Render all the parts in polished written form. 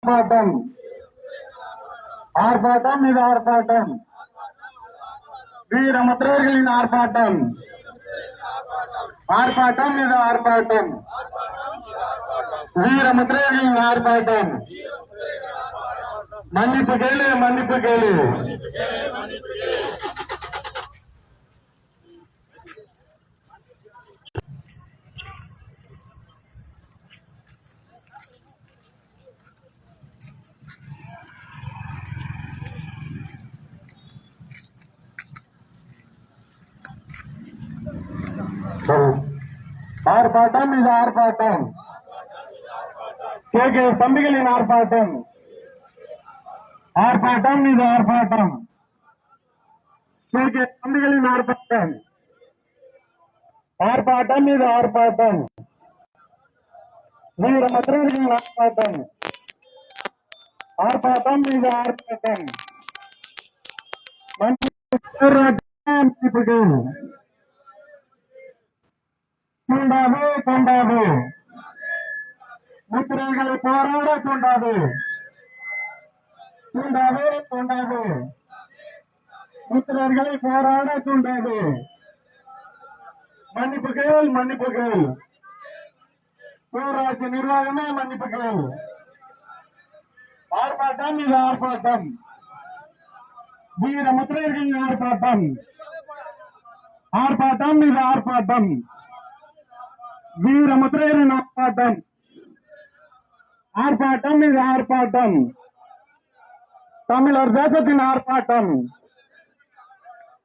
ஆர்ப்பாட்டம் ஆர்ப்பாட்டம் இது ஆர்ப்பாட்டம் வீரமுத்திரர்களின் ஆர்ப்பாட்டம் ஆர்ப்பாட்டம் இது ஆர்ப்பாட்டம் வீரமுத்திரர்களின் ஆர்ப்பாட்டம் மன்னிப்பு கேளு மன்னிப்பு கேளு ஆர்ப்பாட்டம் இது ஆர்ப்பாட்டம் கே தம்பிகளின் ஆர்ப்பாட்டம் ஆர்ப்பாட்டம் இது ஆர்ப்பாட்டம் கே தம்பிகளின் ஆர்ப்பாட்டம் ஆர்ப்பாட்டம் இது ஆர்ப்பாட்டம் வீரமற்றவர்களின் ஆர்ப்பாட்டம் ஆர்ப்பாட்டம் இது ஆர்ப்பாட்டம் மன்னிப்புகள் தூண்டாது தூண்டாது முத்திரைகளை போராட தூண்டாது தூண்டாது தூண்டாது முத்திரர்களை போராட தூண்டாது மன்னிப்புகள் மன்னிப்புகள் ஊராட்சி நிர்வாகமே மன்னிப்புகள் ஆர்ப்பாட்டம் இது ஆர்ப்பாட்டம் வீரமுத்திரர்களின் ஆர்ப்பாட்டம் ஆர்ப்பாட்டம் இது ஆர்ப்பாட்டம் வீரமுத்திரரின் ஆர்ப்பாட்டம் ஆர்ப்பாட்டம் இது ஆர்ப்பாட்டம் தமிழர் தேசத்தின் ஆர்ப்பாட்டம்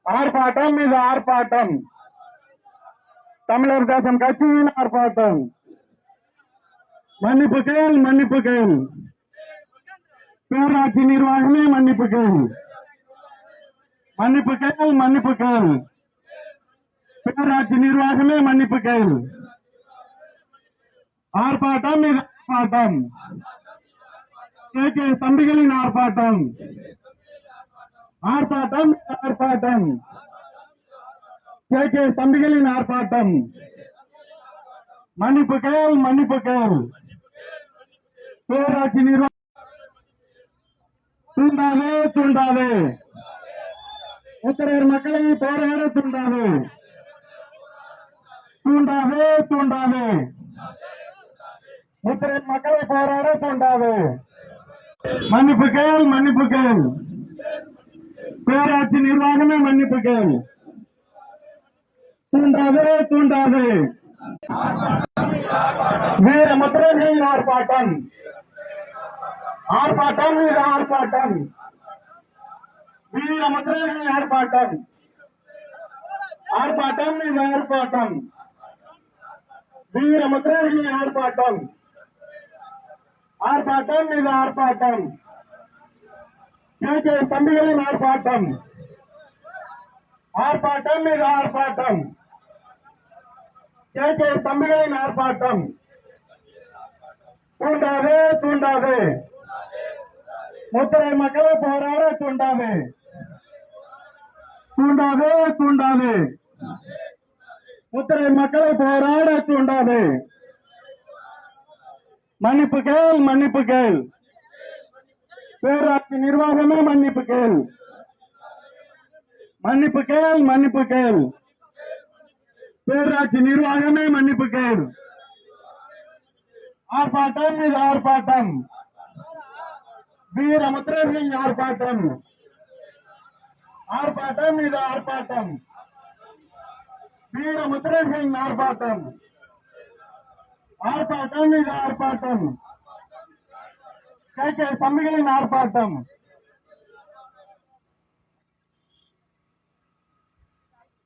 ஆர்ப்பாட்டம் இது ஆர்ப்பாட்டம் தமிழர் தேசம் கட்சியின் ஆர்ப்பாட்டம் மன்னிப்புகள் மன்னிப்புகள் பேராட்சி நிர்வாகமே மன்னிப்புகள் மன்னிப்புகள் மன்னிப்புகள் பேராட்சி நிர்வாகமே மன்னிப்புகள் ஆர்ப்பாட்டம் இது ஆர்ப்பாட்டம் கே தம்பிகளின் ஆர்ப்பாட்டம் ஆர்ப்பாட்டம் ஆர்ப்பாட்டம் கே தம்பிகளின் ஆர்ப்பாட்டம் மன்னிப்புகள் மன்னிப்புகள் பேராட்சி நிர்வாகம் தூண்டாது தூண்டாது உத்தரர் மக்களை போராட தூண்டாது தூண்டாது தூண்டாது உத்தரர் மக்களை போராட தூண்டாது மன்னிப்புகள் மன்னிப்புகள் பேராட்சி நிர்வாகமே மன்னிப்புகள் தூண்டாது தூண்டாது வீரமுத்திரர்களின் ஆர்ப்பாட்டம் ஆர்ப்பாட்டம் இது ஆர்ப்பாட்டம் வீரமுத்திரர்களின் ஆர்ப்பாட்டம் ஆர்ப்பாட்டம் இது ஆர்ப்பாட்டம் வீரமுத்திரர்களின் ஆர்ப்பாட்டம் ஆர்ப்பாட்டம் இது ஆர்ப்பாட்டம் கே தம்பிகளின் ஆர்ப்பாட்டம் ஆர்ப்பாட்டம் இது ஆர்ப்பாட்டம் கே தம்பிகளின் ஆர்ப்பாட்டம் தூண்டாது தூண்டாது முத்திரை மக்களை போராட தூண்டாது தூண்டாது தூண்டாது முத்திரை மக்களை போராட தூண்டாது மன்னிப்புகள் மன்னிப்புகள் பேராட்சி நிர்வாகமே மன்னிப்புகள் மன்னிப்புகள் மன்னிப்புகள் பேராட்சி நிர்வாகமே மன்னிப்புகள் ஆர்ப்பாட்டம் இது ஆர்ப்பாட்டம் வீரமுத்திரர்களின் ஆர்ப்பாட்டம் ஆர்ப்பாட்டம் இது ஆர்ப்பாட்டம் வீரமுத்திரர்களின் ஆர்ப்பாட்டம் ஆர்ப்பாட்டம் இது ஆர்ப்பாட்டம் கே தம்பிகளின் ஆர்ப்பாட்டம்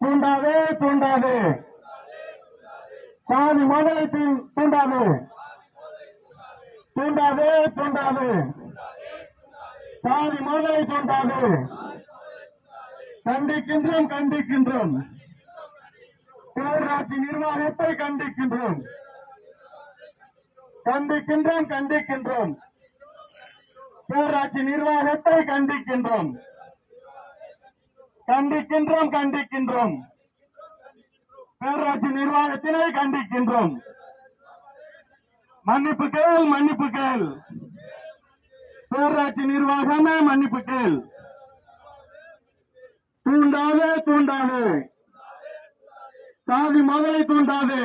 தூண்டாது தூண்டாது சாதி மோதலை தூண்டாது தூண்டாது தூண்டாது சாதி மோதலை தூண்டாது கண்டிக்கின்றோம் கண்டிக்கின்றோம் பேராட்சி நிர்வாகத்தை கண்டிக்கின்றோம் கண்டிக்கின்றோம் கண்டிக்கின்றோம் பேராட்சி நிர்வாகத்தை கண்டிக்கின்றோம் கண்டிக்கின்றோம் கண்டிக்கின்றோம் பேராட்சி நிர்வாகத்தினை கண்டிக்கின்றோம் மன்னிப்புகள் மன்னிப்புகள் பேரூராட்சி நிர்வாகமே மன்னிப்பு கேள். தூண்டாதே தூண்டாதே, சாதி மதலை தூண்டாதே,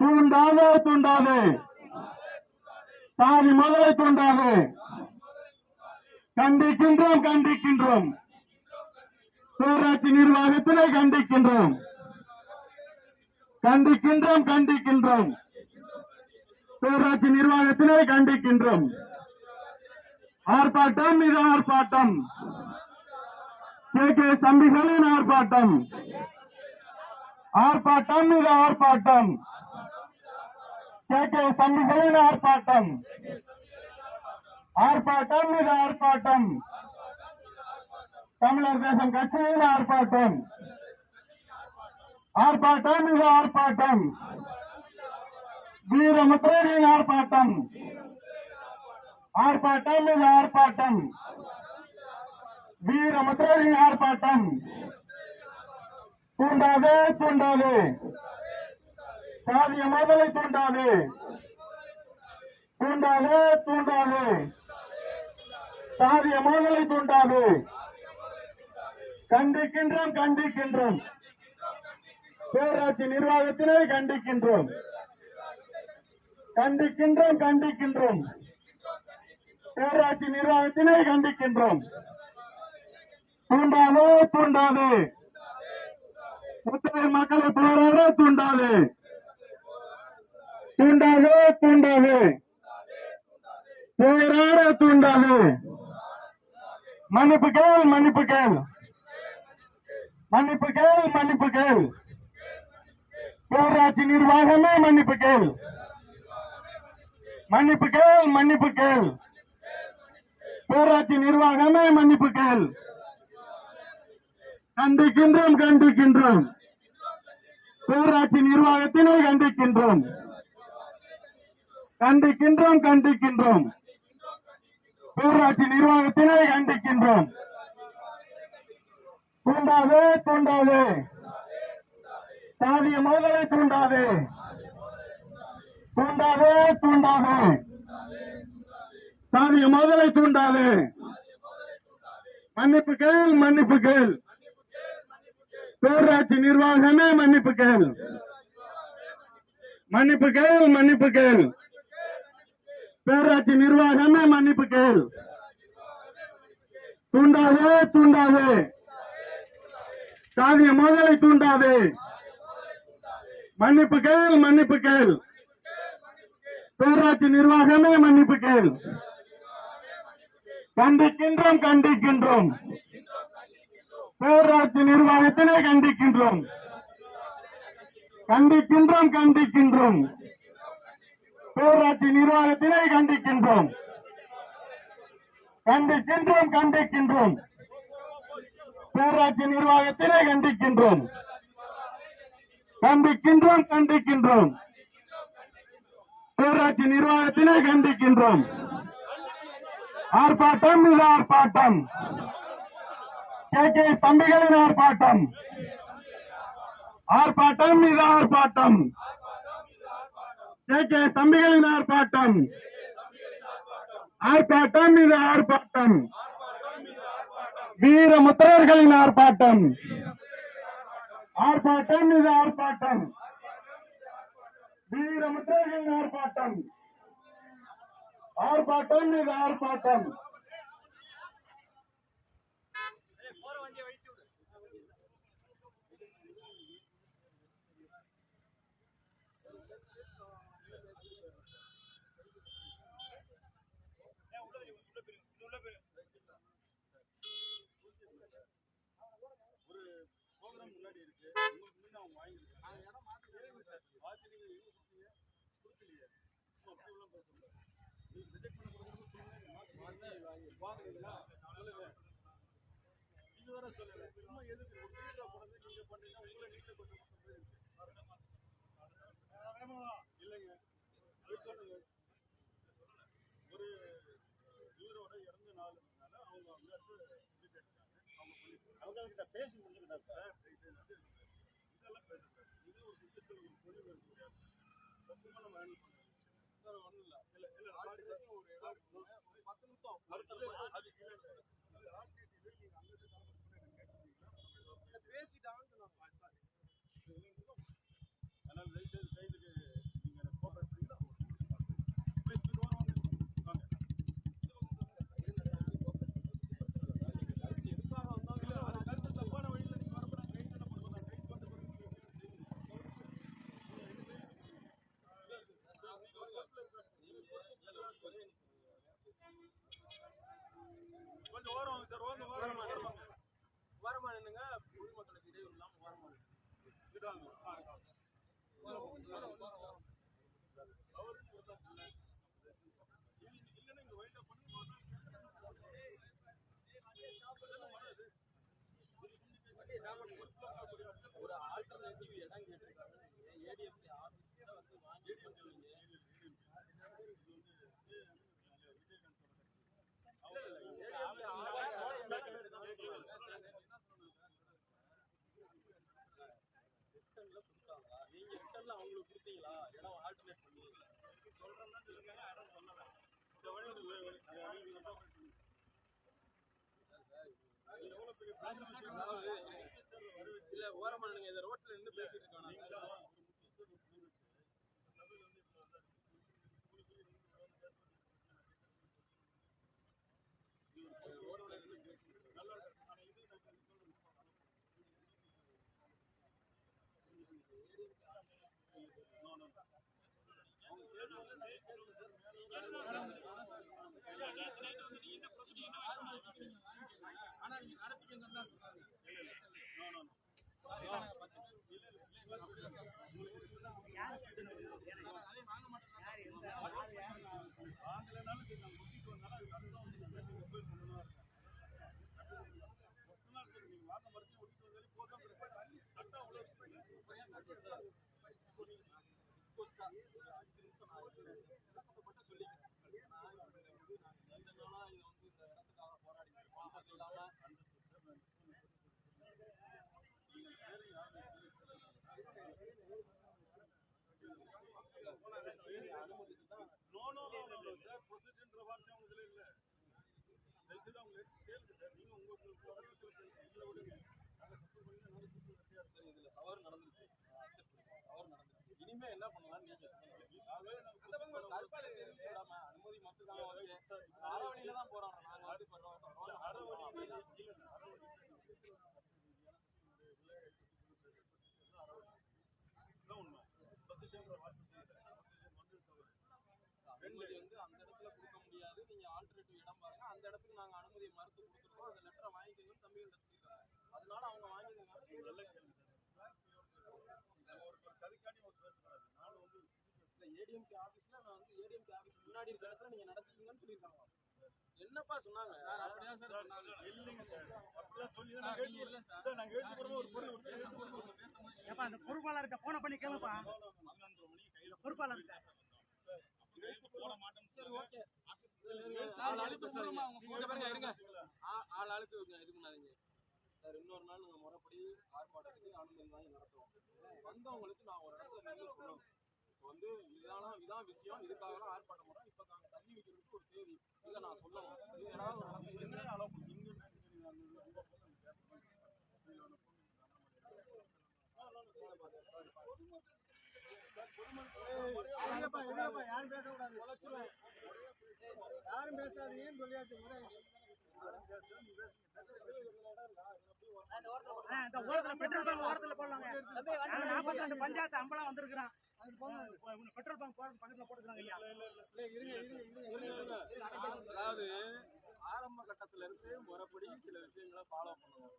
தூண்டாதே தூண்டாதே, சாதி மதலை தூண்டாதே. கண்டிக்கின்றோம் கண்டிக்கின்றோம், பேரூராட்சி நிர்வாகத்தினை கண்டிக்கின்றோம், கண்டிக்கின்றோம் கண்டிக்கின்றோம், பேரூராட்சி நிர்வாகத்தினை கண்டிக்கின்றோம். ஆர்ப்பாட்டம் இது ஆர்ப்பாட்டம், கே தம்பிகளின் ஆர்ப்பாட்டம், ஆர்ப்பாட்டம் இது ஆர்ப்பாட்டம், கே தம்பிகளின் ஆர்ப்பாட்டம், ஆர்ப்பாட்டம் இது ஆர்ப்பாட்டம், தமிழர் தேசம் கட்சியின் ஆர்ப்பாட்டம், ஆர்ப்பாட்டம் இது ஆர்ப்பாட்டம், வீரமுத்திரையின் ஆர்ப்பாட்டம், ஆர்ப்பாட்டம் இது ஆர்ப்பாட்டம், வீரமுத்திரையின் ஆர்ப்பாட்டம். தூண்டாதே தூண்டாதே, சாதிய மதலை தூண்டாதே, தூண்டாதே தூண்டாதே, சாதிய மோதலை தூண்டாதே. கண்டிக்கின்றோம் கண்டிக்கின்றோம், பேரூராட்சி நிர்வாகத்தினை கண்டிக்கின்றோம், கண்டிக்கின்றோம் கண்டிக்கின்றோம், பேரூராட்சி நிர்வாகத்தினை கண்டிக்கின்றோம். தூண்டாதே தூண்டாதே, முத்தரை மக்களை போராட தூண்டாதே, தூண்டாதே தூண்டாதே, போராட தூண்டாதே. மன்னிப்பு கேள் மன்னிப்பு கேள், மன்னிப்பு கேள் மன்னிப்பு கேள், பேரூராட்சி நிர்வாகமே மன்னிப்பு கேள், மன்னிப்பு கேள் மன்னிப்பு கேள், பேரூராட்சி நிர்வாகமே மன்னிப்பு கேள். கண்டிக்கின்றோம் கண்டிக்கின்றோம், பேரூராட்சி நிர்வாகத்தினை கண்டிக்கின்றோம், கண்டிக்கின்றோம் கண்டிக்கின்றோம், பேரூராட்சி நிர்வாகத்தினை கண்டிக்கின்றோம். தூண்டாதே தூண்டாதே, சாதிய மோதலை தூண்டாதே, தூண்டாதே தூண்டாதே, சாதிய மோதலை தூண்டாதே. மன்னிப்பு கேள் மன்னிப்பு கேள், பேரூராட்சி நிர்வாகமே மன்னிப்பு கேள், மன்னிப்பு கேள் மன்னிப்பு கேள், பேரூராட்சி நிர்வாகமே மன்னிப்பு கேள். தூண்டாதே தூண்டாதே, சாதிய மோதலை தூண்டாதே, மன்னிப்பு கேள் மன்னிப்பு கேள், பேரூராட்சி நிர்வாகமே மன்னிப்பு கேள். கண்டிக்கின்றோம் கண்டிக்கின்றோம், பேரூராட்சி நிர்வாகத்தினை கண்டிக்கின்றோம், கண்டிக்கின்றோம் கண்டிக்கின்றோம், பேரூராட்சி நிர்வாகத்தினை கண்டிக்கின்றோம், கண்டிக்கின்றோம் கண்டிக்கின்றோம், பேரூராட்சி நிர்வாகத்தினை கண்டிக்கின்றோம், கண்டிக்கின்றோம் கண்டிக்கின்றோம், பேரூராட்சி நிர்வாகத்தினை கண்டிக்கின்றோம். ஆர்ப்பாட்டம் இது ஆர்ப்பாட்டம், கே தம்பிகளின் ஆர்ப்பாட்டம், ஆர்ப்பாட்டம் இது ஆர்ப்பாட்டம், கே தம்பிகளின் ஆர்ப்பாட்டம், ஆர்ப்பாட்டம் இது ஆர்ப்பாட்டம், வீரமுத்திரர்களின் ஆர்ப்பாட்டம், ஆர்ப்பாட்டம் இது ஆர்ப்பாட்டம், வீரமுத்திரர்களின் ஆர்ப்பாட்டம், ஆர்ப்பாட்டம் இது ஆர்ப்பாட்டம். பேசி முடிஞ்சுக்கிட்டா சார் இதெல்லாம் பேசுறேன். இது ஒரு கொஞ்சம் ஓரம் சார், ஓரமா நின்னுங்க, பொதுமக்களுக்கு இடையூறு இல்லாம ஓரமா ஒரு ஆல்டர்னேட்டிவ் இடம் கேட்டிருக்காங்க. ஏடிஎம்கே ஆபீஸ்ல வந்து வாங்கி சொல்லுங்க. நீங்க ரிட்டர்ன்ல அவங்களுக்கு கொடுத்தீங்களா? இடம் ஆல்டர்னேட் பண்ணி சொல்றேன்னா சொல்லுங்க. இடம் சொல்லலாம். இல்ல ஓரமா நின்னுங்க. இந்த ரோட்ல நின்று பேசிட்டு இருக்காங்க. இனிமே என்ன பண்ணலாம் நீங்க அனுமதி மட்டும் தான் அறவழியில தான் போறோம். நாங்க வந்து அனுமதி வந்து அந்த இடத்துல கொடுக்க முடியாது. நீங்க ஆல்டர்னேட்டிவ் இடம் பாருங்க. அந்த இடத்துக்கு நாங்க அனுமதி மறுத்து கொடுத்துருக்கோம். அந்த லெட்டரை வாங்கிக்கணும்னு தம்பிகள் சொல்லிருக்காங்க. அதனால அவங்க வாங்கிக்கோங்க. ஏடிஎம்கே ஆபீஸ்ல நான் வந்து ஏடிஎம்கே ஆபீஸ் முன்னாடி இருக்கிற இடத்துல நீங்க நடத்தீங்கன்னு சொல்லியிருக்காங்க. என்னப்பா சொன்னாங்க? அப்படியா சார் சொன்னாங்க? இல்லைங்க சார், அப்படிலாம் சொல்லி தான் நாங்க எழுதி சார், நாங்க எழுதி போறோம். ஒரு பொருள் ஏப்பா அந்த பொறுப்பாளர்கிட்ட போன பண்ணி கேளுப்பா. 11:30 மணிக்கு கையில பொறுப்பாளர் போட மாட்டேன்னு சரி ஓகே. ஆளுக்கு இருங்க. ஆளுக்கு இது பண்ணாதீங்க சார். இன்னொரு நாள் நாங்க முறைப்படி ஆர்ப்பாட்டத்துக்கு அனுமதி வாங்கி நடத்துவோம். வந்தவங்களுக்கு நான் ஒரு இடத்துல நின்று சொல்லணும். வந்து இதான் விஷயம், இதுக்காக தான் ஆர்ப்பாட்டம் போறோம். இப்ப நாங்க தள்ளி வைக்கிறதுக்கு ஒரு தேதி இதை நான் சொல்லணும். இது ஏதாவது என்ன அளவு யாரும் பேசக்கூடாது, யாரும் பேசாதீங்கன்னு சொல்லியாச்சு. இந்த ஓரத்துல பெட்ரோல் பங்க் ஓரத்துல போடலாங்க. 42 பஞ்சாயத்து அம்பலம் வந்திருக்கிறான். பெட்ரோல் பங்க் பக்கத்துல போட்டுக்கிறாங்க. அதாவது ஆரம்ப கட்டத்துல இருந்து முறைப்படி சில விஷயங்களை ஃபாலோ பண்ணுவோம்.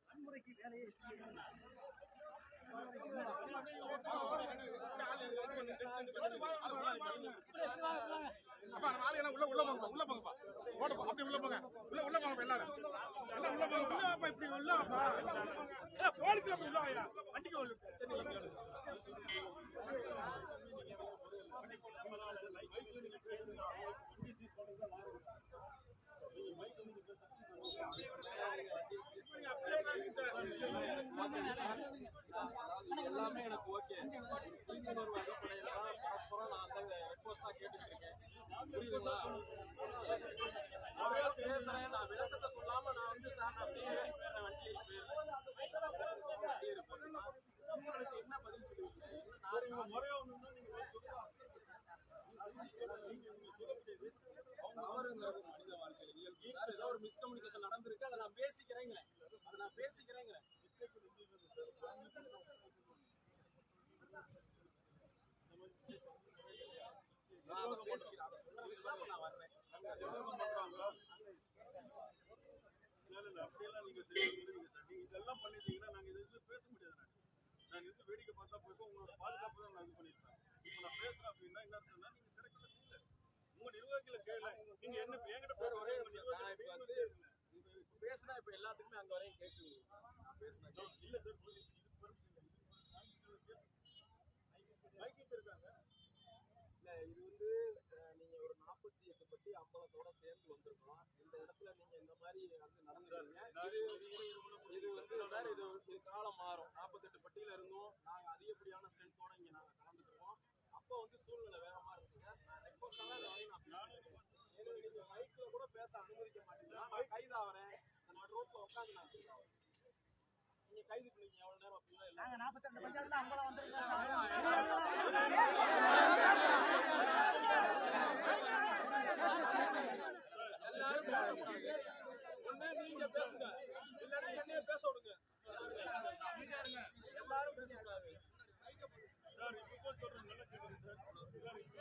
வன்முறைக்கு வேலையை அப்பா நம்ம ஆளு எல்லாம் உள்ள போங்கப்பா போடுப்பா அப்படி உள்ள போங்க உள்ள போங்க எல்லாரும் எல்லாம் உள்ள போங்கப்பா இப்படி உள்ள போலீஸ்ல போய் உள்ள வாயா வண்டிக்கு உள்ள எல்லாமே எனக்கு ஓகே விழிப்புணர்வு அடிப்படையில் தான் பரஸ்பரம் நான் அந்த ரெக்வஸ்டா கேட்டுட்டு இருக்கேன். புரியுதுங்களா? நான் பேசுறேன், நான் விளக்கத்தை சொல்லாம நான் வந்து சார் நான் அப்படியே ஏறி போயிடுறேன், வண்டி ஏறி போயிடுறேன். உங்களுக்கு என்ன பதில் சொல்லுவீங்க? முறையா ஒண்ணு தவறுங்கிறது மனித வாழ்க்கையில் இயல்பு சார். ஏதோ ஒரு மிஸ்கம்யூனிகேஷன் நடந்திருக்கு, அதை நான் பேசிக்கிறேங்கிறேன். அப்படியெல்லாம் நீங்க இதெல்லாம் பண்ணிட்டீங்கன்னா நாங்க இது பேச முடியாது. நான் இது வேடிக்கை பார்த்தா போயிட்டு உங்களோட பாதுகாப்பு தான் நான் இது பண்ணிருப்பேன். இப்ப நான் பேசுறேன் அப்படின்னா என்ன அர்த்தம்னா நீங்க கிடைக்கல இல்ல உங்க நிர்வாகிகளை கேளு. நீங்க என்ன என்கிட்ட பேர் ஒரே பேசுனா இப்ப எல்லாத்துக்குமே அங்க வரையும் கேட்டு பேசுனா இல்ல சார் இருக்காங்க. இல்ல இது வந்து நீங்க ஒரு 48 பட்டி அம்பலத்தோட சேர்ந்து வந்திருக்கலாம். இந்த இடத்துல நீங்க இந்த மாதிரி வந்து நடந்துருக்கீங்க. இது வந்து சார் இது காலம் மாறும். 48 பட்டியில இருந்தோம், நாங்க அதிகப்படியான ஸ்ட்ரென்த்தோட இங்க நாங்க கலந்துருக்கோம். அப்போ வந்து சூழ்நிலை வேற மாதிரி இருக்கு சார். நான் ரெக்வஸ்டா தான் நீங்க மைக்ல கூட பேச அனுமதிக்க மாட்டீங்களா? நான் கைதாகிறேன், நான் ரோட்ல உட்காந்து நான் கைதாகிறேன். நீங்க கைது பண்ணீங்க எவ்வளவு நேரம் அப்படின்னா நாங்க 42 பஞ்சாயத்துல அம்பலம் வந்திருக்கோம். எல்லாரும் பேசக்கூடாது. ஒண்ணு நீங்க பேசுங்க, இல்லைன்னா என்னைய பேச விடுங்க. எல்லாரும் பேசக்கூடாது. சார் இப்போ சொல்றேன் நல்லா கேட்குறேன் சார்.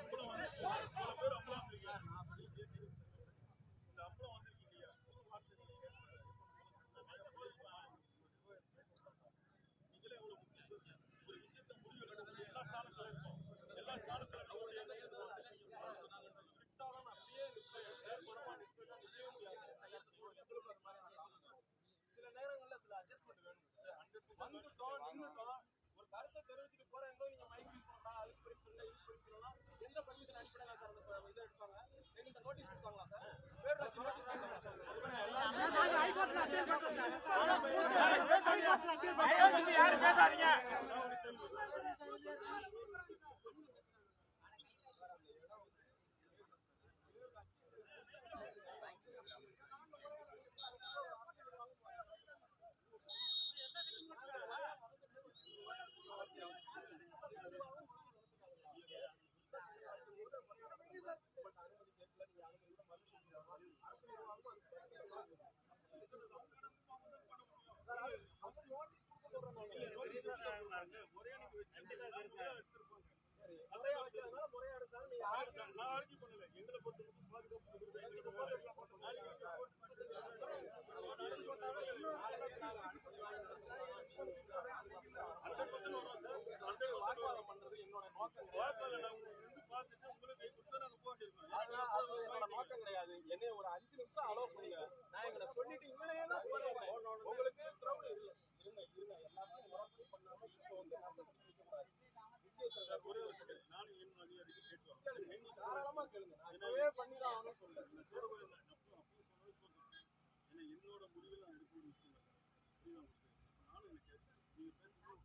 அப்புறம் வந்து பல பேர் அப்புறம் இந்த அப்புறம் வந்திருக்கீங்க இல்லையா நீங்களே எவ்வளவு முக்கியம் ஒரு விஷயத்த முடிவு எடுக்கிறது எல்லா ஸ்தானத்துல இருக்கும். எல்லா ஸ்தானத்துல சில நேரங்கள்ல சில அட்ஜஸ்ட்மெண்ட் வேணும். வந்துட்டோம் நின்னுட்டோம், ஒரு கருத்தை தெரிவிச்சுட்டு போறேன், நீங்க மைக் யூஸ் பண்ணலாம், அது பிரிச்சுலாம் இது பிரிச்சுலாம் எந்த பர்மிஷன் அடிப்படையில சார் அந்த இதை எடுப்பாங்க? எங்களுக்கு நோட்டீஸ் கொடுத்தாங்களா சார்? பேர் நோட்டீஸ் யாரும் பேசாதீங்க. நோக்கம் கிடையாது. என்னை ஒரு 5 நிமிஷம் அலோவ் பண்ணுங்க, நான் எங்களை சொல்லிட்டு இங்கேயே தான் போறேன். உங்களுக்கு க்ரௌட் இருங்க எல்லாத்தையும் முறைப்படி பண்ணாம இப்போ வந்து தாராளமா கேளுங்க. நான் இப்பவே பண்ணிதான் ஆகணும்னு சொல்றேன். என்னோட முடிவில் நான் எடுக்கிற விஷயம் நானும் கேட்கிறேன். நீங்க பேசுறது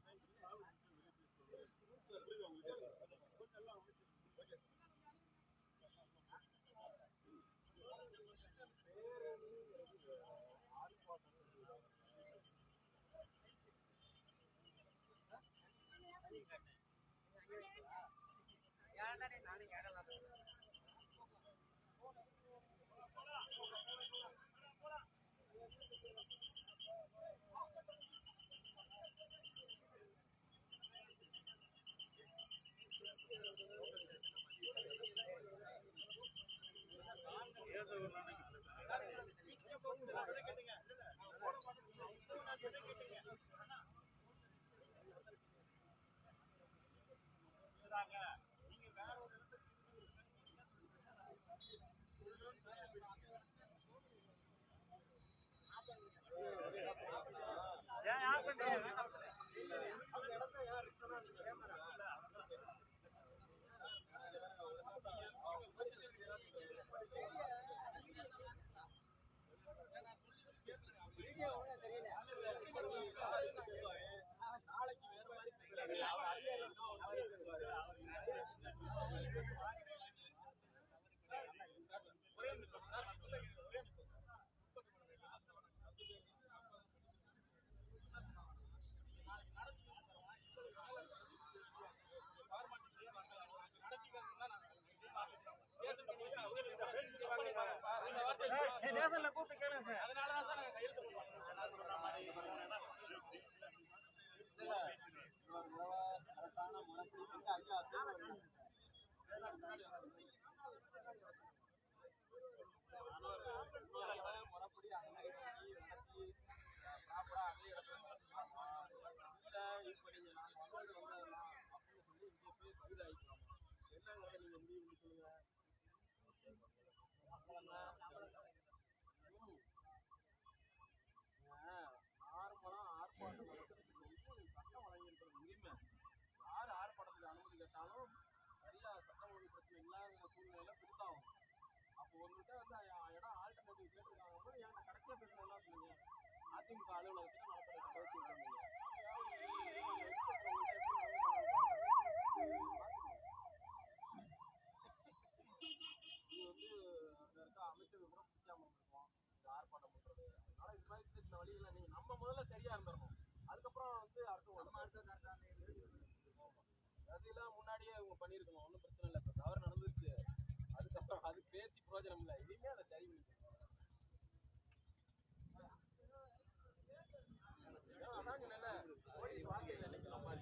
நீங்க வேற ஒரு இடத்துல நாளைக்கு வேற மாதிரி பேசுவாரு. நேசன்ல கூப்பிட்டு கேளுங்க சார். அதனாலதான் சார் நாங்க கையெழுத்து போடுவோம். கரெக்டான முறைப்படி ஐயா முறைப்படி அந்த நடத்தி ப்ராப்பரா அதே இடத்துல இல்ல இப்ப நீங்க நாங்க வந்ததெல்லாம் அப்படின்னு சொல்லி இங்கே போய் கைது ஆயிக்கலாமா என்னங்கிறத நீங்க முடிவு பண்ணிக்கோங்க. நார்மலா ஆர்ப்பாட்டம் நடத்துறதுக்கு வந்து சட்டம் வழங்கியிருக்கிற உரிமை. யார் ஆர்ப்பாட்டத்துக்கு அனுமதி கேட்டாலும் சரியா சட்டம் ஒழுங்கு பிரச்சனை இல்லாத சூழ்நிலையில கொடுத்தாகும். அப்போ உங்ககிட்ட வந்து இடம் ஆல்டர்னேட்டிவ் கேட்டிருக்காங்க போது என்கிட்ட கடைசியா பேசணும்னா சொன்னீங்க அதிமுக அலுவலகத்துல நடத்துறதுக்கு பேசியிருக்காங்க. இது வந்து அங்க இருக்க அமைச்சர்கள் கூட பிடிக்காம இருந்திருக்கோம் இந்த ஆர்ப்பாட்டம் பண்றது. அதனால இது மாதிரி சின்ன வழியில நீங்க நம்ம முதல்ல சரியா இருந்திருக்கும். அதுக்கப்புறம் வந்து அதெல்லாம் முன்னாடியே அவங்க பண்ணிருக்கணும். ஒன்றும் பிரச்சனை இல்லை. இப்போ தவறு நடந்துச்சு. அதுக்கப்புறம் அது பேசி பிரயோஜனம் இல்லை. இனிமே அதை சரி பண்ணிக்கணும். அதான் சொன்னேன்ல, போலீஸ் வார்த்தையில் இன்னைக்கு நம்ம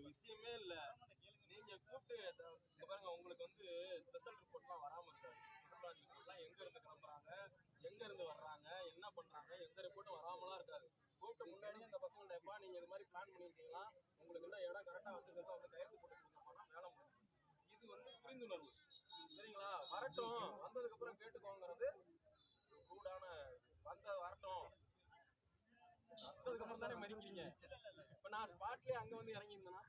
விஷயமே இல்ல. நீங்க கூப்பிட்டு பாருங்க, உங்களுக்கு வந்து ஸ்பெஷல் ரிப்போர்ட்லாம் வராம இருக்காது. ஸ்பெஷல் ரிப்போர்ட்லாம் எங்க இருந்து கிளம்புறாங்க, எங்க இருந்து வர்றாங்க, என்ன பண்றாங்க, எந்த ரிப்போர்ட்டும் வராமலாம் இருக்காது. கூப்பிட்டு முன்னாடியே அந்த பசங்க எப்பா நீங்க இது மாதிரி பிளான் பண்ணிருக்கீங்களா, உங்களுக்கு என்ன இடம் கரெக்டா வந்து வந்து கையெழுத்து போட்டு கொடுத்தோம்னா வேலை முடியும். இது வந்து புரிந்துணர்வு. சரிங்களா? வரட்டும், வந்ததுக்கு அப்புறம் கேட்டுக்கோங்கிறது கூடான வரட்டும். வந்ததுக்கு அப்புறம் தானே மதிக்கிறீங்க. இப்ப நான் ஸ்பாட்லயே அங்க வந்து இறங்கி இருந்தேன்னா,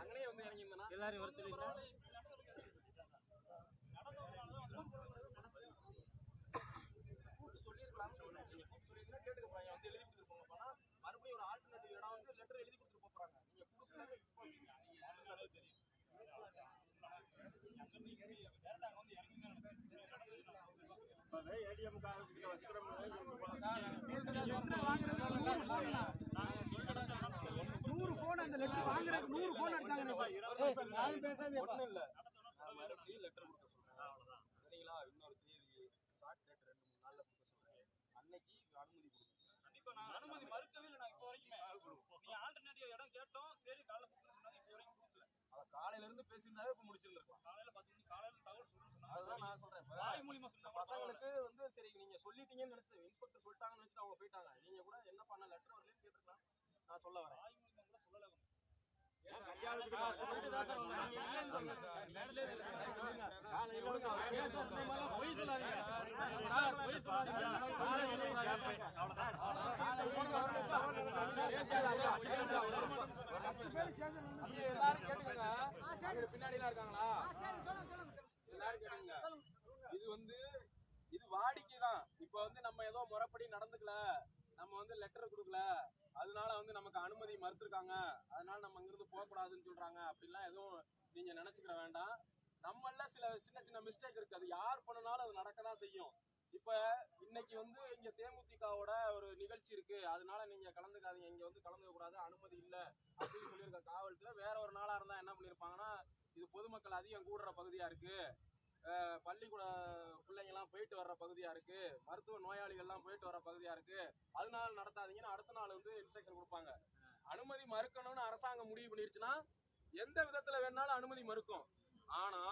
அங்கனே வந்து இறங்கி இருந்தேன்னா எல்லாரும் வர சொல்லிட்டா கூப்பிட்டு சொல்லியிருக்கலாம். கூப்பிட்டு சொல்லியிருந்தா கேட்டுக்க போறாங்க. வந்து எழுதி கொடுத்துட்டு போங்க. போனா மறுபடியும் ஒரு ஆல்டர்னேட்டிவ் இடம் வந்து லெட்டர் எழுதி கொடுத்துட்டு போறாங்க. நீங்க கொடுக்கறது ஏடிஎம் காரங்க வச்சுக்கிறோம். 100 போன் அந்த லெட்டர் வாங்குறதுக்கு 100 போன் அடிச்சாங்க. யாரும் பேசாதே. ஒண்ணும் இல்ல. நான் மறுபடியும் லெட்டர் கொடுக்க சொல்றேன். அவ்வளவுதான். சரிங்களா? இன்னொரு தேதி ஷார்ட் டேட் 2-3 நாள்ல கொடுக்க சொல்றேன். அன்னைக்கு அனுமதி கொடுங்க. கண்டிப்பா நான் அனுமதி மறுக்கவே இல்லை. நான் இப்போ வரைக்குமே நீங்க ஆல்டர்னேட்டிவ் இடம் கேட்டோம். சரி காலைல கொடுக்கணும். இப்போ வரைக்கும் கொடுக்கல. அத காலையில இருந்து பேசியிருந்தாவே இப்ப முடிச்சிருந்திருக்கலாம். காலையில 10 மணி காலையில தகவல் சொல்றேன். அதுதான் நான் சொல்றேன். வாய் மூலியமா சொன்னா பசங்களுக்கு வந்து சரி நீங்க சொல்லிட்டீங்கன்னு நினைச்சு இன்ஸ்பெக்டர் சொல்லிட்டாங்கன்னு நினைச்சு அவங்க போயிட்டாங்க. நீங்க கூட என்ன பண்ண லெட்டர் வரலன்னு கேட்டுக்கலாம். நான் சொல்ல வரேன். வாய் மூலியமா கூட சொல்லல. எல்லாரும் கேட்டுக்கங்க. பின்னாடி எல்லாம் இருக்காங்களா? எல்லாரும் கேட்டுங்க. இது வந்து இது வாடிக்கை தான். இப்ப வந்து நம்ம ஏதோ முறைப்படி நடந்துக்கல, நம்ம வந்து லெட்டர் கொடுக்கல, அதனால வந்து நமக்கு அனுமதி மறுத்திருக்காங்க, அதனால நம்ம இங்கிருந்து போகக்கூடாதுன்னு சொல்றாங்க அப்படிலாம் எதுவும் நீங்க நினைச்சுக்கிற வேண்டாம். நம்மள சில சின்ன சின்ன மிஸ்டேக் இருக்கு. அது யார் பண்ணனாலும் அது நடக்கதான் செய்யும். இப்ப இன்னைக்கு வந்து இங்க தேமுதிகவோட ஒரு நிகழ்ச்சி இருக்கு, அதனால நீங்க கலந்துக்காதீங்க, இங்க வந்து கலந்துக்க கூடாது, அனுமதி இல்ல அப்படின்னு சொல்லியிருக்க காவல்துறை. வேற ஒரு நாளா இருந்தா என்ன பண்ணிருப்பாங்கன்னா, இது பொதுமக்கள் அதிகம் கூடுற பகுதியா இருக்கு, பள்ளிக்கூட பிள்ளைங்க எல்லாம் போயிட்டு வர்ற பகுதியா இருக்கு, மருத்துவ நோயாளிகள் எல்லாம் போயிட்டு வர்ற பகுதியா இருக்கு, அதனால நடத்தாதீங்கன்னு அடுத்த நாள் வந்து இன்ஸ்ட்ரக்ஷன் கொடுப்பாங்க. அனுமதி மறுக்கணும்னு அரசாங்கம் முடிவு பண்ணிருச்சுன்னா எந்த விதத்துல வேணாலும் அனுமதி மறுக்கும். ஆனா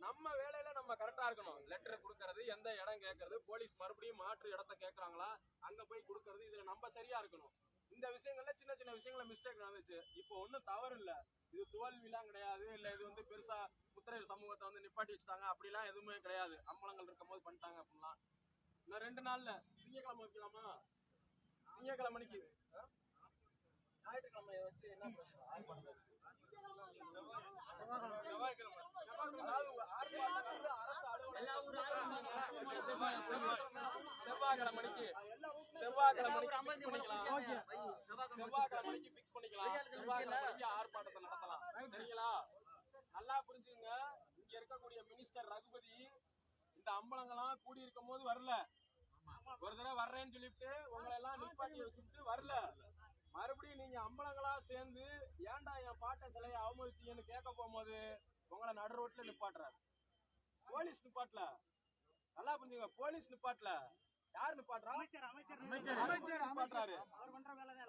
நம்ம வேலையில நம்ம கரெக்டா இருக்கணும். லெட்டர் கொடுக்கறது, எந்த இடம் கேட்கறது, போலீஸ் மறுபடியும் மாற்று இடத்த கேட்கறாங்களா அங்க போய் கொடுக்கறது, இதுல நம்ம சரியா இருக்கணும். இந்த விஷயங்கள்ல சின்ன சின்ன விஷயங்கள மிஸ்டேக் நடந்துச்சு. இப்போ ஒன்றும் தவறு இல்லை, இது தோல்விலாம் கிடையாது. இல்ல இது வந்து பெருசா முத்திரையர் சமூகத்தை வந்து நிப்பாட்டி வச்சுட்டாங்க அப்படிலாம் எதுவுமே கிடையாது. அம்பலங்கள் இருக்கும் போது பண்ணிட்டாங்க அப்படிலாம். இன்னும் 2 நாள்ல திங்கக்கிழமை வைக்கலாமா? திங்கக்கிழமை அன்னைக்கு ஞாயிற்றுக்கிழமை வச்சு என்ன பிரச்சனை? செவ்வாய்க்கிழமை செவ்வாய்க்கிழமைக்கு ஃபிக்ஸ் பண்ணிக்கலாம். செவ்வாய்க்கிழமைக்கு ஆர்ப்பாட்டத்தை நடத்தலாம். சரிங்களா? நல்லா புரிஞ்சுங்க. இங்க இருக்கக்கூடிய மினிஸ்டர் ரகுபதி இந்த அம்பலங்கள்லாம் கூடி இருக்கும் போது வரல. ஒரு தடவை வர்றேன்னு சொல்லிட்டு உங்களை எல்லாம் நிப்பாட்டி வச்சுட்டு வரல. மறுபடியும் நீங்க அம்பலங்களா சேர்ந்து ஏன்டா என் பாட்ட சிலையை அவமதிச்சீங்கன்னு கேட்க போகும்போது உங்களை நடு ரோட்ல நிப்பாட்டுறாரு. போலீஸ் நிப்பாட்டல. நல்லா புரிஞ்சுங்க, போலீஸ் நிப்பாட்டல. யார் நிப்பாட்டுறா? அமைச்சர் நிப்பாட்டுறாரு.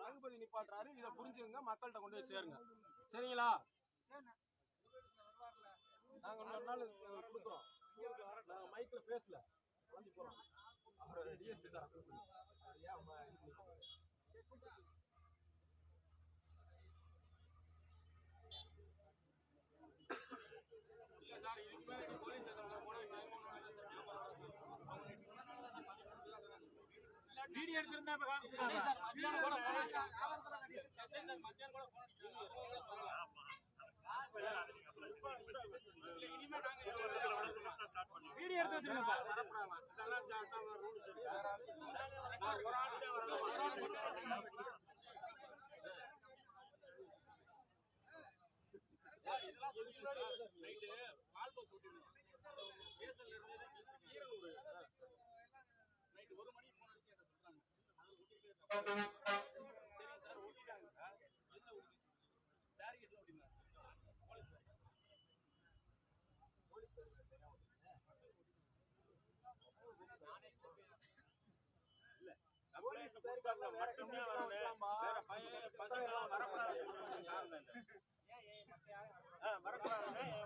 ரகுபதி நிப்பாட்டுறாரு. இதை புரிஞ்சுங்க, மக்கள்கிட்ட கொண்டு போய் சேருங்க. சரிங்களா? நாங்க இன்னொரு நாள் கொடுக்குறோம். நாங்க மைக்ல பேசல அவரோட டிஎஸ்பி சார் வீடியோ எடுத்திருந்தா வீடியோ எடுத்து வச்சிருக்கோம்.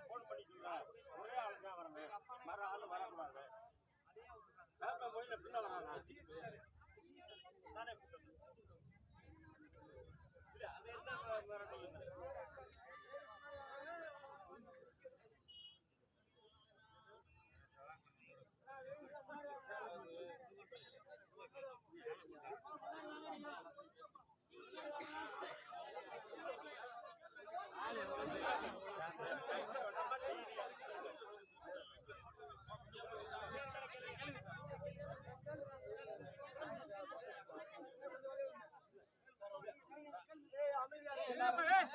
போன் பண்ணி சொல்றேன். ஒரே ஆளு தான் வரணும், மறு ஆளு வரக்கூடாது. கோயில பின்ன வராங்க தானே இல்ல அது என்ன வரணும்.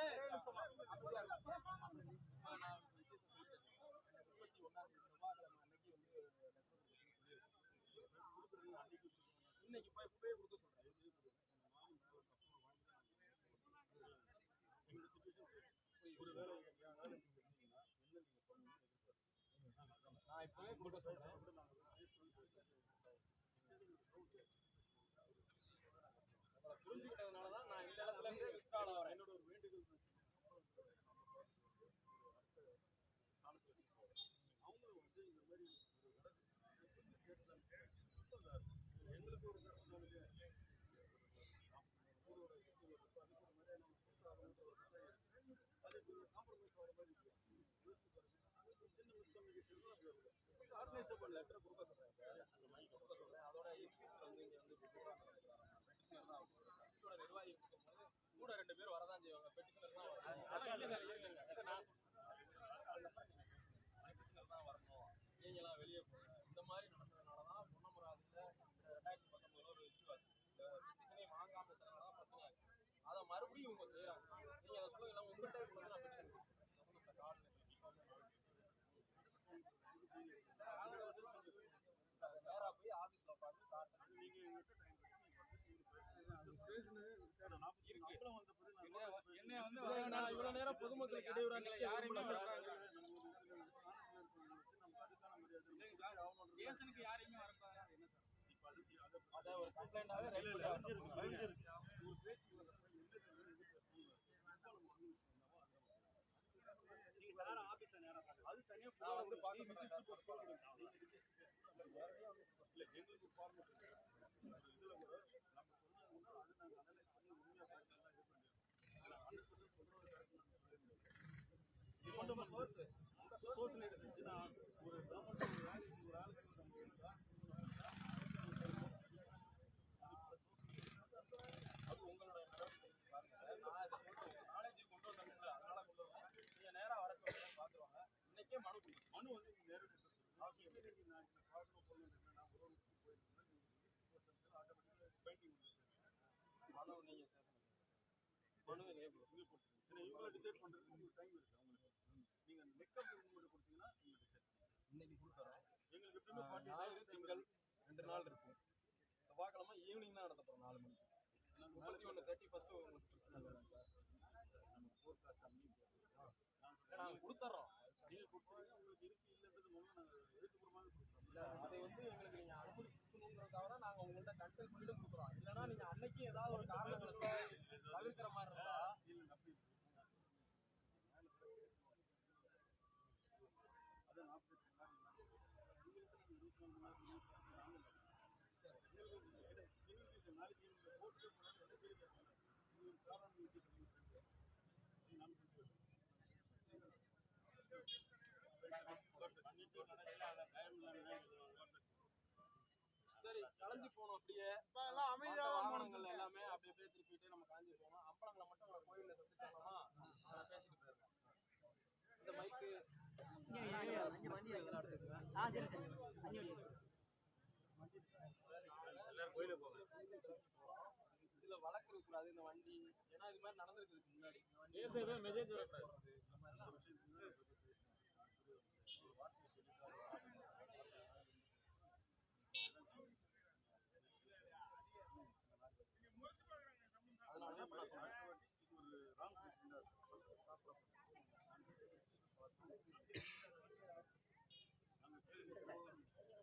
இன்னைக்கு போய் கொடுக்க சொல்றேன். நான் இப்பவே கொடுக்க சொல்றேன். புரிஞ்சுக்கிட்டதுனாலதான் நான் இந்த இடத்துல இருந்து விற்கால வரேன். என்னோட ஒரு வேண்டுகோள் அவங்களும் வந்து இந்த மாதிரி எங்களுக்கு ஒரு ஆர்கனைசேஷன் லெட்டர் கொடுக்க சொல்றேன். கொடுக்க சொல்றேன். அதோட எக்ஸ்பீரியன்ஸ் வந்து இங்க வந்து நிர்வாகி இருக்கும்போது கூட 2 பேர் வரதான் செய்வாங்க. பெட்டிஷனர் தான் வரணும். நீங்களாம் வெளியே போங்க. இந்த மாதிரி நடந்ததுனாலதான் பொன்னமராவதியில 2019 ஒரு இஷ்யூ ஆச்சு. பெட்டிஷனே வாங்காம இருக்கிறதுனால பிரச்சனை ஆச்சு. அதை மறுபடியும் இவங்க செய்யறாங்க. நீங்க அதை சொல்லுங்க. உங்கள்கிட்ட வந்து நான் பெட்டிஷன் நேரா போய் ஆபீஸ்ல உட்காந்து இவ்வளவு நேரம் பொதுமக்களுக்கு இடையூறா யாருமே ஸ்டேஷனுக்கு யாரையுமே வரக்கூடாது. என்ன சார் அதை ஒரு கம்ப்ளைண்டாவே அது தனியா ரிஜிஸ்டர் போஸ்ட் பண்ணுங்க. எங்களுக்கு ஃபார்மேட் இருக்கு. இதுல கூட நம்ம சொன்னதுன்னா அது நாங்க அனலைஸ் பண்ணி உண்மையா கரெக்டாக இது பண்ணிடுறோம். 100% சொல்றது கரெக்ட் நாங்க சொல்ல முடியாது. இது வந்து நம்ம சோர்ஸ் சோர்ஸ்ல இருக்குன்னா ஒரு கவர்மெண்ட் ஒரு வேலைக்கு ஒரு ஆள் நம்ம இருந்தா அது உங்களோட நடவடிக்கை பாருங்க. நான் இதை சொல்றேன் நாலேஜ் கொண்டு வந்தேன், அதனால கொண்டு வரேன். நீங்க நேரா வர சொல்லுங்க, பாத்துருவாங்க. இன்னைக்கே மனு கொடுங்க. மனு வந்து நீங்க நேரடி அவசியம் இல்லை. நான் இந்த ப்ராப்ளம் பண்ணணும் நான் ஒரு போயிருந்தேன். நீங்க ஆட்டோமேட்டிக்காக பெயிண்டிங் மனு நீங்க மனுவை இங்கே போட்டுருங்க. ஏன்னா இவங்களை டிசைட் பண்ணுறதுக்கு உங்களுக்கு டைம் இருக்குது. அவங்களுக்கு நீங்கள் அந்த மெக்கப் மட்டும் கொடுத்தீங்கன்னா நீங்கள் டிசைட் இன்னைக்கு கொடுத்துறோம். எங்களுக்கு எப்படியுமே 40 ஞாயிறு திங்கள் 2 நாள் இருக்கும். செவ்வாய்க்கிழமை ஈவினிங் தான் நடத்த போகிறோம் 4 மணிக்கு. 31 31 உங்களுக்கு பிரச்சனை இல்லை சார். நம்ம ஃபோர்காஸ்ட் பண்ணி நாங்கள் கொடுத்துட்றோம். நீங்கள் கொடுத்தீங்கன்னா உங்களுக்கு இருக்கு இல்லைன்றது மூலம் நாங்கள் எழுத்துப்பூர்வமாக கொடுக்குறோம். இல்லை அதை வந்து எங்களுக்கு நீங்கள் அனுமதி கொடுக்கணுங்கிறதுக்காக தான் நாங்கள் உங்கள்கிட்ட கன்சல்ட் பண்ணிட்டு கொடுக்குறோம். இல்லைன்னா நீங்கள் அன்னைக்கு ஏதாவது ஒரு காரணங்களை தவிர்க்கிற மாதிரி இருந்தா இல்லை அப்படி அதான் 48 நாளைக்கு போட்டு சரி கலைஞ்சு போனோம். அப்படியே வாகனங்கள் எல்லாமே அப்படியே திருப்பிட்டு நம்ம கலைஞ்சு போனோம். அம்பலங்களை மட்டும் நம்ம கோயிலில் சந்திச்சோம்னா அதை பேசிட்டு போயிருக்கோம். இந்த மைக்கு கோயிலுக்கு போங்க. இதுல வழக்கு இருக்கக்கூடாது இந்த வண்டி. ஏன்னா இது மாதிரி நடந்திருக்கு முன்னாடி. மெசேஜ் அதனால தான் நான் சொல்றேன். இது ஒரு ராங் பிளேஸ்.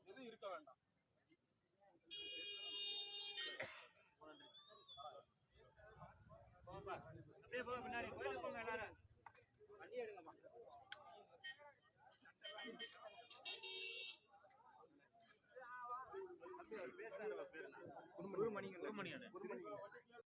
எதுவும் இருக்க வேண்டாம். அப்படியே போங்க, பின்னாடி கோயிலுக்கு போங்க எல்லாரும். வண்டி எடுங்கம்மா. பேசுறாரு பேர் குருமணி.